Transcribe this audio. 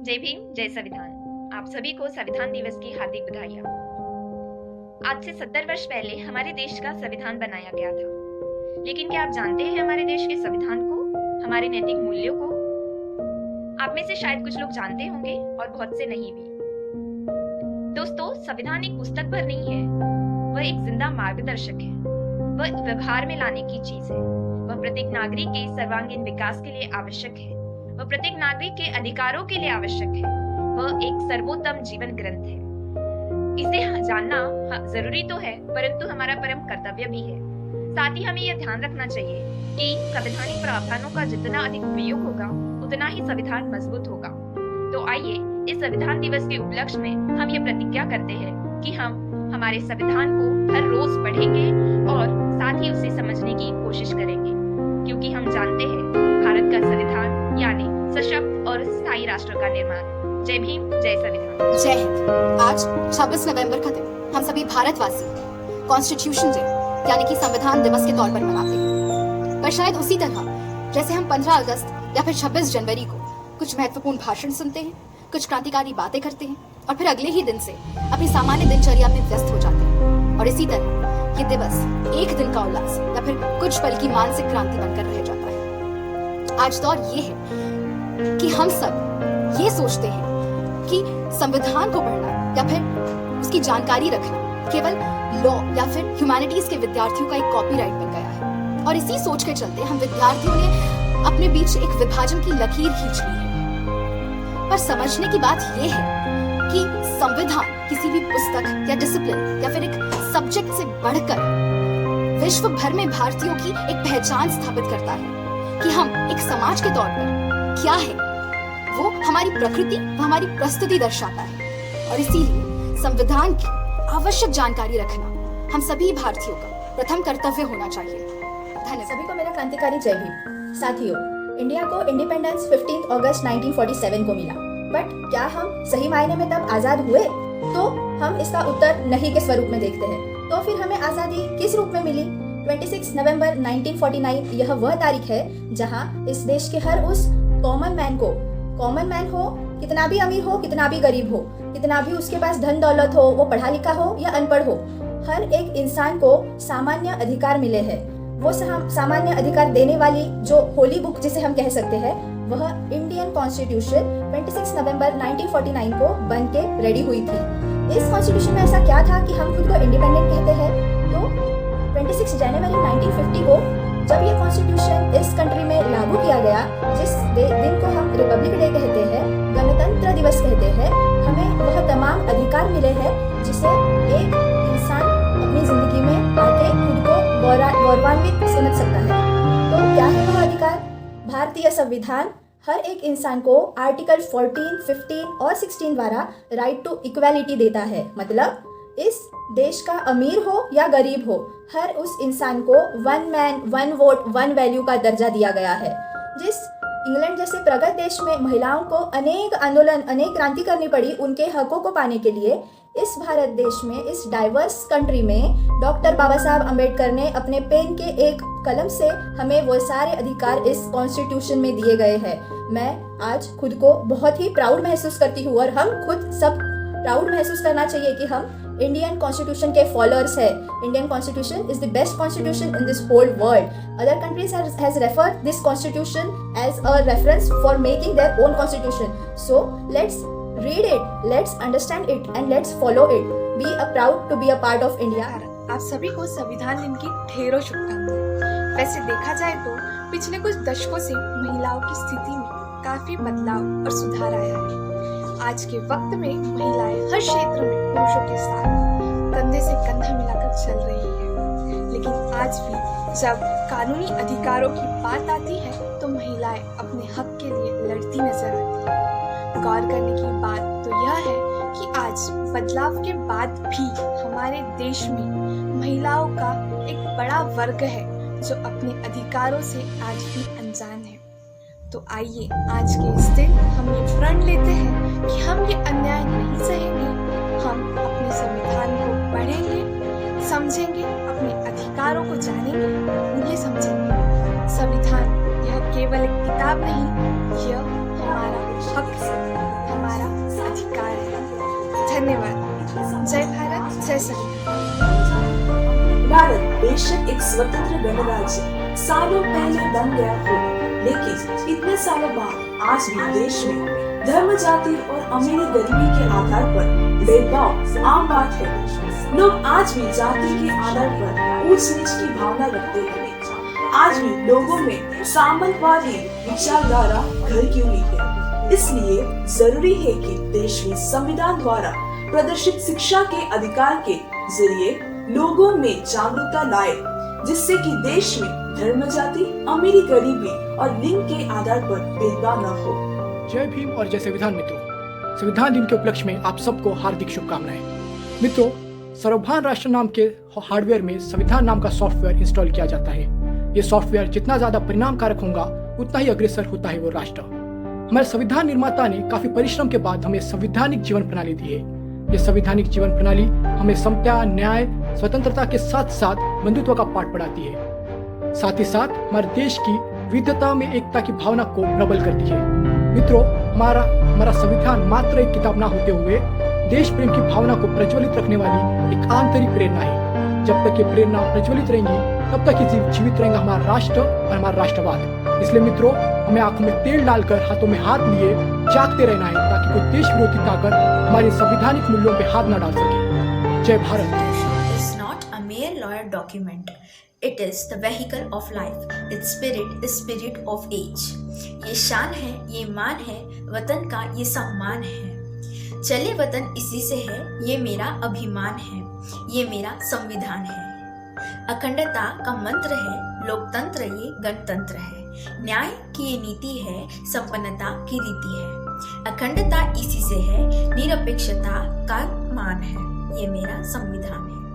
जय भीम, जय संविधान। आप सभी को संविधान दिवस की हार्दिक बधाइयाँ। आज से 70 वर्ष पहले हमारे देश का संविधान बनाया गया था। लेकिन क्या आप जानते हैं हमारे देश के संविधान को, हमारे नैतिक मूल्यों को? आप में से शायद कुछ लोग जानते होंगे और बहुत से नहीं भी। दोस्तों, संविधान एक पुस्तक भर नहीं है, वह एक जिंदा मार्गदर्शक है। वह व्यवहार में लाने की चीज है। वह प्रत्येक नागरिक के सर्वांगीण विकास के लिए आवश्यक है। वह प्रत्येक नागरिक के अधिकारों के लिए आवश्यक है। वह एक सर्वोत्तम जीवन ग्रंथ है। इसे जानना जरूरी तो है, परंतु हमारा परम कर्तव्य भी है। साथ ही हमें यह ध्यान रखना चाहिए कि संवैधानिक प्रावधानों का जितना अधिक उपयोग होगा, उतना ही संविधान मजबूत होगा। तो आइए इस संविधान दिवस के उपलक्ष्य में हम ये प्रतिज्ञा करते हैं कि हम हमारे संविधान को हर रोज पढ़ेंगे और साथ ही उसे समझने की कोशिश करेंगे, क्योंकि हम जानते हैं भारत का संविधान यानी सशक्त और स्थायी राष्ट्र का निर्माण। जय भीम, जय संविधान। जय हिंद। आज 26 नवंबर का दिन हम सभी भारतवासी कॉन्स्टिट्यूशन डे यानी कि संविधान दिवस के तौर पर मनाते हैं। पर शायद उसी तरह जैसे हम 15 अगस्त या फिर 26 जनवरी को कुछ महत्वपूर्ण भाषण सुनते हैं, कुछ क्रांतिकारी बातें करते हैं और फिर अगले ही दिन से अपनी सामान्य दिनचर्या में व्यस्त हो जाते हैं। और इसी तरह ये दिवस एक दिन का उल्लास या फिर कुछ पल की मानसिक क्रांति बनकर रह जाता है। आज दौर ये है कि हम सब ये सोचते हैं कि संविधान को पढ़ना या फिर उसकी जानकारी रखना केवल लॉ या फिर ह्यूमैनिटीज के विद्यार्थियों का एक कॉपीराइट बन गया है। और इसी सोच के चलते हम विद्यार्थियों ने अपने बीच एक विभाजन की लकीर खींच ली है। पर समझने की बात यह है कि संविधान किसी भी पुस्तक या डिसिप्लिन या फिर एक सब्जेक्ट से बढ़कर विश्व भर में भारतीयों की एक पहचान स्थापित करता है कि हम एक समाज के तौर पर क्या है, वो हमारी प्रकृति व हमारी प्रस्तुति दर्शाता है। और इसीलिए संविधान की आवश्यक जानकारी रखना हम सभी भारतीयों का प्रथम कर्तव्य होना चाहिए। धन्यवाद। सभी को मेरा क्रांतिकारी जय भीम। साथियों, इंडिया को इंडिपेंडेंस 15 अगस्त 1947 को मिला, बट क्या हम सही मायने में तब आजाद हुए? तो हम इसका उत्तर नहीं के स्वरूप में देखते हैं। तो फिर हमें आजादी किस रूप में मिली? 26 नवंबर 1949 यह वह तारीख है जहां इस देश के हर उस कॉमन मैन हो, कितना भी अमीर हो, कितना भी गरीब हो, कितना भी उसके पास धन दौलत हो, वो पढ़ा लिखा हो या अनपढ़ हो, हर एक इंसान को सामान्य अधिकार मिले हैं। वो सामान्य अधिकार देने वाली जो होली बुक जिसे हम कह सकते हैं, वह इंडियन कॉन्स्टिट्यूशन 26 नवंबर 1949 को बन के रेडी हुई थी। इस कॉन्स्टिट्यूशन में ऐसा क्या था कि हम खुद को इंडिपेंडेंट कहते हैं? तो 26 जनवरी 1950 को जब ये कॉन्स्टिट्यूशन इस कंट्री में लागू किया गया, जिस दिन को हम रिपब्लिक डे कहते हैं, गणतंत्र दिवस कहते हैं, हमें वह तमाम अधिकार मिले हैं जिसे एक इंसान अपनी जिंदगी में आके खुद को गौरवान्वित समझ सकता है। तो क्या है वह अधिकार? भारतीय संविधान हर एक इंसान को आर्टिकल 14, 15 और 16 द्वारा राइट टू इक्वालिटी देता है। मतलब इस देश का अमीर हो या गरीब हो, हर उस इंसान को one man one vote one value का दर्जा दिया गया है। जिस इंग्लैंड जैसे प्रगत देश में महिलाओं को अनेक आंदोलन, अनेक क्रांति करनी पड़ी उनके हकों को पाने के लिए, इस भारत देश में, इस डाइवर्स कंट्री में डॉक्टर बाबा साहब अम्बेडकर ने अपने पेन के एक कलम से हमें वो सारे अधिकार इस कॉन्स्टिट्यूशन में दिए गए हैं। मैं आज खुद को बहुत ही प्राउड महसूस करती हूँ और हम खुद सब प्राउड महसूस करना चाहिए कि हम इंडियन कॉन्स्टिट्यूशन के फॉलोअर्स है। Indian constitution is the best constitution in this whole world. Other countries has referred this constitution as a reference for making their own constitution. So let's read it, let's understand it and let's follow it. Be proud to be a part of India. आप सभी को संविधान दिन की ढेरों शुभकामनाएं। वैसे देखा जाए तो पिछले कुछ दशकों से महिलाओं की स्थिति में काफी बदलाव और सुधार आया है। आज के वक्त में महिलाएं हर क्षेत्र में पुरुषों के साथ कंधे से कंधा मिलाकर चल रही है। लेकिन आज भी जब कानूनी अधिकारों की बात आती है तो महिलाएं अपने हक के लिए लड़ती नजर आती है। गौर करने की बात तो यह है कि आज बदलाव के बाद भी हमारे देश में महिलाओं का एक बड़ा वर्ग है जो अपने अधिकारों से आज भी अनजान है। तो आइए आज के इस दिन हम ये प्रण लेते हैं कि हम ये अन्याय नहीं सहेंगे। हम अपने संविधान को पढ़ेंगे, समझेंगे, अपने अधिकारों को जानेंगे, उन्हें समझेंगे। संविधान यह केवल एक किताब नहीं, यह हमारा हक है। अधिकार है। धन्यवाद। जय भारत, जय संविधान। भारत बेशक एक स्वतंत्र गणराज्य सालों पहले बन गया हो, लेकिन इतने सालों बाद आज भी देश में धर्म, जाति और अमीरी गरीबी के आधार पर भेदभाव आम बात है। लोग आज भी जाति के आधार पर ऊंच नीच की भावना रखते हैं। आज भी लोगों में सामंतवादी विचारधारा घर की हुई है। इसलिए जरूरी है कि देश में संविधान द्वारा प्रदर्शित शिक्षा के अधिकार के जरिए लोगों में जागरूकता लाए, जिससे कि देश में धर्म, जाति, अमीरी, गरीबी और लिंग के आधार पर भेदभाव न हो। जय भीम और जय संविधान मित्रों। संविधान दिन के उपलक्ष्य में आप सबको हार्दिक शुभकामनाएं। मित्रों, सर्वभौम राष्ट्र नाम के हार्डवेयर में संविधान नाम का सॉफ्टवेयर इंस्टॉल किया जाता है। ये सॉफ्टवेयर जितना ज्यादा परिणामकारक होगा उतना ही अग्रसर होता है वो राष्ट्र। हमारे संविधान निर्माता ने काफी परिश्रम के बाद हमें संवैधानिक जीवन प्रणाली दी है। ये संवैधानिक जीवन प्रणाली हमें समता, न्याय, स्वतंत्रता के साथ साथ बंधुत्व का पाठ पढ़ाती है। साथ ही साथ हमारे देश की विविधता में एकता की भावना को प्रबल करती है। मित्रों, हमारा संविधान मात्र एक किताब ना होते हुए देश प्रेम की भावना को प्रज्वलित रखने वाली एक आंतरिक प्रेरणा है। जब तक ये प्रेरणा प्रज्वलित रहेंगी तब तक ये जीवित रहेगा हमारा राष्ट्र और हमारा राष्ट्रवाद। इसलिए मित्रों, हमें आंखों में तेल डालकर हाथों में हाथ लिए जागते रहना है, ताकि कोई देश विरोधी ताकत हमारे संवैधानिक मूल्यों पे हाथ न डाल सके। जय Bharat. is not a mere lawyer document. It is the vehicle of life. Its spirit is spirit of age. ये शान है, ये मान है, वतन का ये सम्मान है। चले वतन इसी से है, ये मेरा अभिमान है, ये मेरा संविधान है। अखंडता का मंत्र है, लोकतंत्र ये गणतंत्र है। न्याय की ये नीति है, संपन्नता की रीति है। अखंडता इसी से है, निरपेक्षता का मान है, ये मेरा संविधान है।